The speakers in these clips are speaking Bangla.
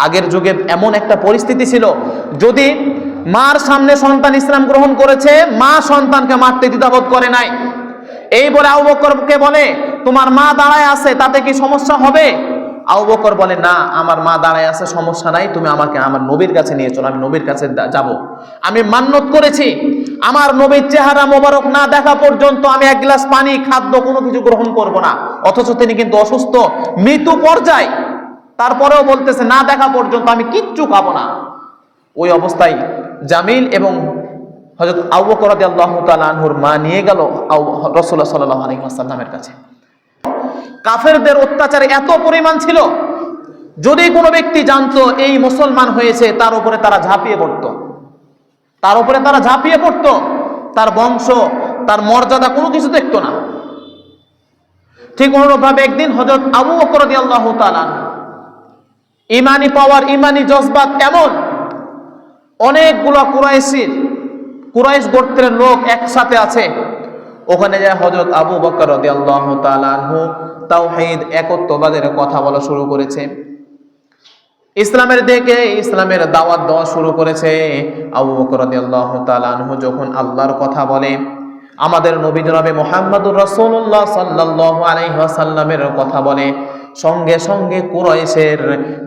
আগের যুগে এমন একটা পরিস্থিতি ছিল, যদি মার সামনে সন্তান ইসলাম গ্রহণ করেছে, মা সন্তানকে মারতে দ্বিধাবোধ করে নাই। এই বলে আবু বকরকে বলে, তোমার মা দাঁড়ায় আছে, তাতে কি সমস্যা হবে? আবু বকর বলে, না, আমার মা দাঁড়ায় আছে, সমস্যা নাই, তুমি আমাকে আমার নবীর কাছে নিয়ে চলো, আমি নবীর কাছে যাব। আমি মান্যত করেছি, আমার নবীর চেহারা মোবারক না দেখা পর্যন্ত আমি এক গ্লাস পানি, খাদ্য কোনো কিছু গ্রহণ করব না। অথচ তিনি কিন্তু অসুস্থ, মৃত্যু পর্যায়ে, তারপরেও বলতেছে না দেখা পর্যন্ত আমি কিচ্ছু খাবো না। ওই অবস্থায় জামিল এবং হযরত আবু বকর রাদিয়াল্লাহু তাআলা আনহুর মা নিয়ে গেল রাসূলুল্লাহ সাল্লাল্লাহু আলাইহি ওয়াসাল্লামের কাছে। কাফেরদের অত্যাচার এত পরিমাণ ছিল, যদি কোনো ব্যক্তি জানতো এই মুসলমান হয়েছে, তার উপরে তারা ঝাঁপিয়ে পড়তো, তার বংশ, তার মর্যাদা কোনো কিছু দেখতো না। ঠিক অনুরূপভাবে একদিন হযরত আবু বকর রাদিয়াল্লাহু তাআলা ইমানি পাওয়ার, ইমানি জজবাত এমন, অনেকগুলো কুরাইশ গোত্রের লোক একসাথে আছে। ওখানে যায় হযরত আবু বকর রাদিয়াল্লাহু তাআলা আনহু তাওহীদ, একত্ববাদের কথা বলা শুরু করেছে, ইসলামের দিকে, ইসলামের দাওয়াত দেওয়া শুরু করেছে। আবু বকর রাদিয়াল্লাহু তাআলা আনহু যখন আল্লাহর কথা বলে, আমাদের নবী জনাবে মুহাম্মদুর রাসূলুল্লাহ সাল্লাল্লাহু আলাইহি ওয়াসাল্লামের কথা বলে, সঙ্গে সঙ্গে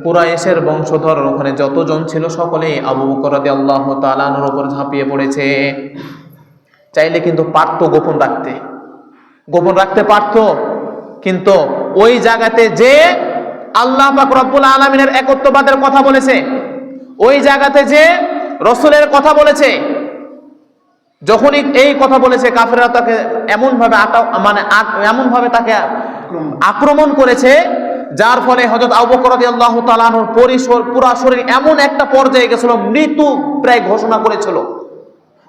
কুরাইশের বংশধর ওখানে যতজন ছিল সকলেই আবু বকর রাদিয়াল্লাহু তাআলা আনহুর উপর ঝাঁপিয়ে পড়েছে। চাইলে কিন্তু পারতো গোপন রাখতে পারতো, কিন্তু ওই জায়গাতে যে আল্লাহ পাক রব্বুল আলামিনের একত্ববাদের কথা বলেছে, ওই জায়গাতে যে রাসূলের কথা বলেছে, যখনই এই কথা বলেছে, কাফেররা তাকে এমনভাবে তাকে আক্রমণ করেছে, যার ফলে হযরত আবু বকর রাদিয়াল্লাহু তাআলা আনহুর পুরা শরীর এমন একটা পর্যায়ে গেছিল, মৃত্যু প্রায় ঘোষণা করেছিল।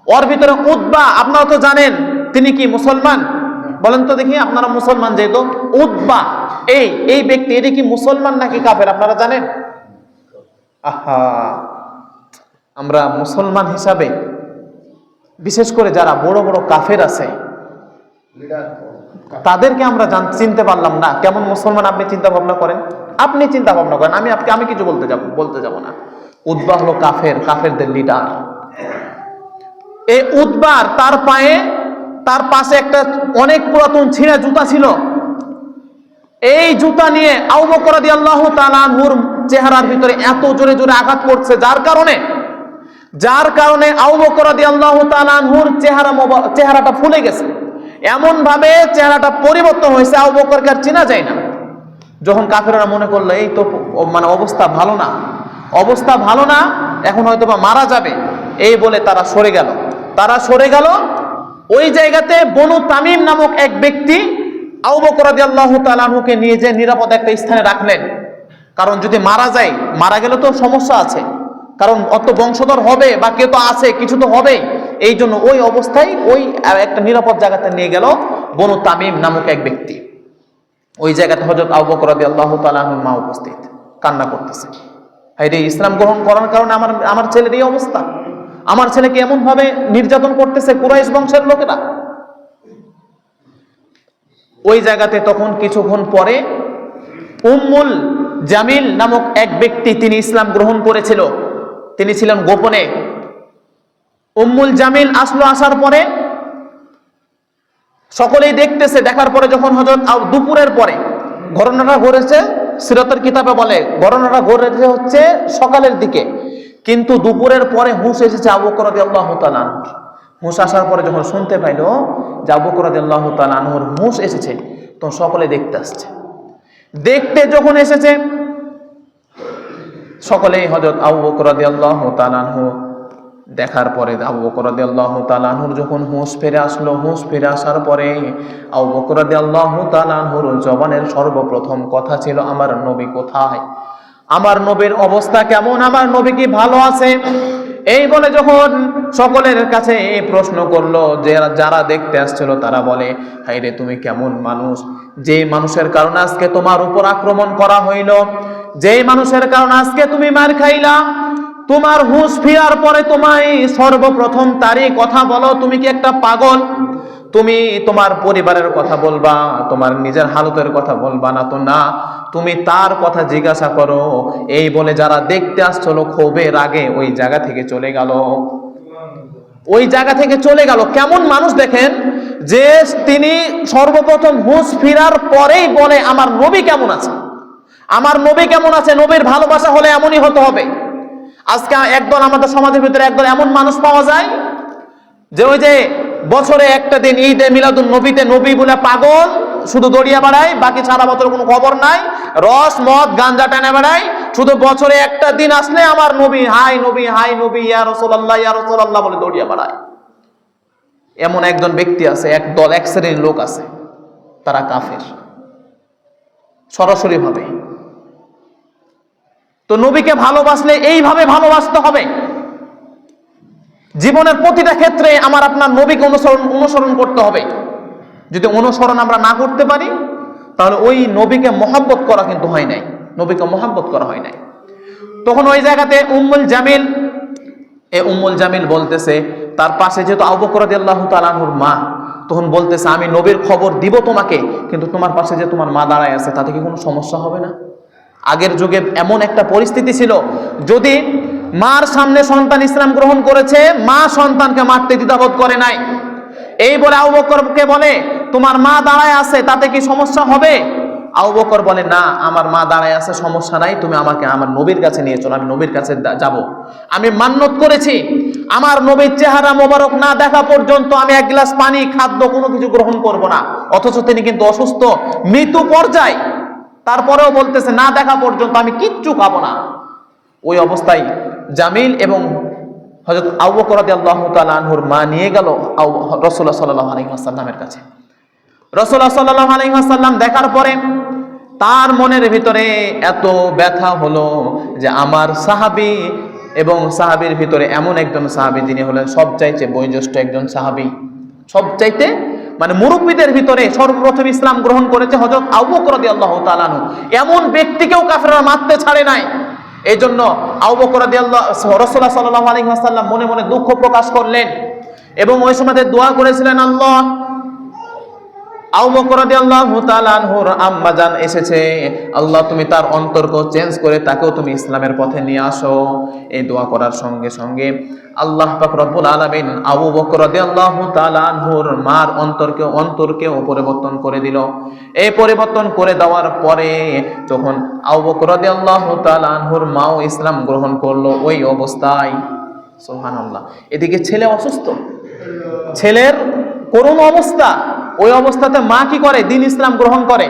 ওর ভিতরে উতবা, আপনারা তো জানেন তিনি কি মুসলমান? বলেন তো দেখি, আপনারা মুসলমান যেহেতু, উতবা এই ব্যক্তি, এটি কি মুসলমান নাকি কাফের আপনারা জানেন? আমরা মুসলমান হিসাবে, বিশেষ করে যারা বড় বড় কাফের আছে তাদেরকে আমরা চিনতে পারলাম না। কেমন মুসলমান আপনি চিন্তা ভাবনা করেন, আমি কিছু বলতে যাব না। উতবা হলো কাফেরদের লিডার। এই উতবার তার পাশে একটা অনেক পুরাতন ছিঁড়া জুতা ছিল। এই জুতা নিয়ে আবু বকর রাদিয়াল্লাহু তাআলা আনহুর চেহারার ভিতরে এত জোরে জোরে আঘাত করছে, যার কারণে আবু বকর রাদিয়াল্লাহু তাআলা আনহুর চেহারাটা ফুলে গেছে, এমন ভাবে চেহারাটা পরিবর্তন হয়েছে, আবু বকরকে আর চেনা যায় না। যখন কাফেররা মনে করলো এই তো অবস্থা ভালো না, এখন হয়তো বা মারা যাবে, এই বলে তারা সরে গেল। ওই জায়গাতে বনু তামিম নামক এক ব্যক্তি আবু বকর রাদিয়াল্লাহু তাআলা আনহুকে নিয়ে যে নিরাপদ একটা স্থানে রাখলেন। কারণ যদি মারা গেলে তো সমস্যা আছে, কারণ অত বংশধর হবে বা কেউ তো আছে, কিছু তো হবে। এই জন্য ওই অবস্থায় ওই একটা নিরাপদ জায়গাতে নিয়ে গেল বনু তামিম নামক এক ব্যক্তি। ওই জায়গাতে হযরত আবু বকর রাদিয়াল্লাহু তাআলা আনহুর মা উপস্থিত, কান্না করতেছে, হায়রে, ইসলাম গ্রহণ করার কারণে আমার ছেলের এই অবস্থা, আমার ছেলেকে এমন ভাবে নির্যাতন করতেছে কুরাইশ বংশের লোকেরা। ওই জায়গাতে তখন কিছুক্ষণ পরে উম্মুল জামিল নামক এক ব্যক্তি, তিনি ইসলাম গ্রহণ করেছিল, তিনি ছিলেন গোপনে। উম্মুল জামিল আসার পরে সকলেই দেখতেছে। দেখার পরে যখন হযরত দুপুরের পরে, ঘটনাটা ঘটেছে সিরাতের কিতাবে বলে ঘটনাটা ঘটেছে হচ্ছে সকালের দিকে, কিন্তু দুপুরের পরে হুঁশ এসেছে আবু বকর রাদিয়াল্লাহু তাআলা আনহুর। হুঁশ আসার পরে যখন শুনতে পাইল যে আবু বকর রাদিয়াল্লাহু তাআলা আনহুর হুঁশ এসেছে, তখন সকলে দেখতে যখন এসেছে, সকলেই হযরত আবু বকর রাদিয়াল্লাহু তাআলা আনহু দেখার পরে, আবু বকর রাদিয়াল্লাহু তাআলা আনহুর যখন হুঁশ ফিরে আসার পরে আবু বকর রাদিয়াল্লাহু তাআলা আনহুর জবানের সর্বপ্রথম কথা ছিল, আমার নবী কোথায়, আমার নবীর অবস্থা কেমন, আমার নবী কি ভালো আছে? এই বলে যখন সকলের কাছে এই প্রশ্ন করলো, যারা দেখতে আসছিল তারা বলে, হায়রে, তুমি কেমন মানুষ, যে মানুষের কারণে আজকে তোমার উপর আক্রমণ করা হইল, যে মানুষের কারণে আজকে তুমি মার খাইলা, তোমার হুঁশ ফিরার পরে তোমায় সর্বপ্রথম তারই কথা বলো, তুমি কি একটা পাগল? তুমি তোমার পরিবারের কথা বলবা, তোমার নিজের হালতের কথা বলবা না তো? না, তুমি তার কথা জিজ্ঞাসা করো। এই বলে যারা দেখতে আসছিল ক্ষোভে রাগে ওই জায়গা থেকে চলে গেল। ওই জায়গা থেকে চলে গেল। কেমন মানুষ দেখেন, যে তিনি সর্বপ্রথম হুঁশ ফিরার পরেই বলে আমার নবী কেমন আছে, আমার নবী কেমন আছে। নবীর ভালোবাসা হলে এমনই হতে হবে। আজকে একদল আমাদের সমাজের ভিতরে একদল এমন মানুষ পাওয়া যায় যে ওই যে বছরে একটা দিন ঈদে মিলাদুন নবীতে নবী বলে পাগল, শুধু দড়িয়া বেড়ায়, বাকি সারা বছর কোনো খবর নাই, রস মদ গাঞ্জা টেনে বেড়ায়, শুধু বছরে একটা দিন আসলে আমার নবী, হাই নবী, হাই নবী, ইয়া রাসূলুল্লাহ, ইয়া রাসূলুল্লাহ বলে দড়িয়া বেড়ায়। এমন একজন ব্যক্তি আছে, এক দল, এক শ্রেণীর লোক আছে, তারা কাফের সরাসরি ভাবে। তো নবীকে ভালোবাসলে এইভাবে ভালোবাসতে হবে। জীবনের প্রতিটা ক্ষেত্রে আমার আপনার নবীকে অনুসরণ করতে হবে। যদি অনুসরণ আমরা না করতে পারি তাহলে ওই নবীকে মহব্বত করা কিন্তু হয় নাই, নবীকে মহব্বত করা হয় নাই। তখন ওই জায়গাতে উম্মুল জামিল বলতেছে, তার পাশে যেহেতু আবু বকর রাদিয়াল্লাহু তাআলা আনহুর মা, তখন বলতেছে আমি নবীর খবর দিব তোমাকে, কিন্তু তোমার পাশে যে তোমার মা দাঁড়ায় আছে তাতে কি কোনো সমস্যা হবে না? আগের যুগে এমন একটা পরিস্থিতি ছিল, যদি মার সামনে সন্তান ইসলাম গ্রহণ করেছে, মা সন্তানকে মারতে দ্বিধাবোধ করে নাই। এই বলে আবু বকরকে বলে তোমার মা দাঁড়ায় আছে তাতে কি সমস্যা হবে? আবু বকর বলে না, আমার মা দাঁড়ায় আছে, সমস্যা নাই, তুমি আমাকে আমার নবীর কাছে নিয়ে চলো, আমি নবীর কাছে যাব। আমি মান্নত করেছি আমার নবীর চেহারা মোবারক না দেখা পর্যন্ত আমি এক গ্লাস পানি, খাদ্য কোনো কিছু গ্রহণ করব না। অথচ তিনি কিন্তু অসুস্থ, মৃত্যু পর্যায়ে, তারপরেও বলতেছে না দেখা পর্যন্ত আমি কিচ্ছু খাবো না। ওই অবস্থায় জামিল এবং হযরত আবু বকর রাদিয়াল্লাহু তাআলা আনহুর মা নিয়ে গেল রাসূলুল্লাহ সাল্লাল্লাহু আলাইহি ওয়াসাল্লামের কাছে। রাসূলুল্লাহ সাল্লাল্লাহু আলাইহি ওয়াসাল্লাম দেখার পরে তার মনের ভিতরে এত ব্যথা হলো যে আমার সাহাবী এবং সাহাবীর ভিতরে এমন একজন সাহাবী যিনি হলেন সবচাইতে বয়োজ্যেষ্ঠ একজন সাহাবী, সবচাইতে মানে মুরব্বীদের ভিতরে সর্বপ্রথম ইসলাম গ্রহণ করেছে হযরত আবু বকর রাদিয়াল্লাহু তাআলা আনহু, এমন ব্যক্তিকেও কাফেররা মারতে ছাড়ে নাই। এই জন্য আবু বকর রাসূলুল্লাহ সাল্লাল্লাহু আলাইহি ওয়াসাল্লাম মনে মনে দুঃখ প্রকাশ করলেন এবং ওই সময় দোয়া করেছিলেন, আল্লাহ, আবু বকর রাদিয়াল্লাহু তাআলা আনহুর আম্মা জান এসেছে, আল্লাহ তুমি তার অন্তরকে চেঞ্জ করে তাকেও তুমি ইসলামের পথে নিয়ে আসো। এই দোয়া করার সঙ্গে সঙ্গে আল্লাহ পাক রব্বুল আলামিন আবু বকর রাদিয়াল্লাহু তাআলা আনহুর মার অন্তরকেও পরিবর্তন করে দিল। এই পরিবর্তন করে দেওয়ার পরে তখন আবু বকর রাদিয়াল্লাহু তাআলা আনহুর মাও ইসলাম গ্রহণ করলো ওই অবস্থায়। সুবহানাল্লাহ। এদিকে ছেলে অসুস্থ, ছেলের করুণ অবস্থা, ওই অবস্থাতে মা কি করে? দিন ইসলাম গ্রহণ করে।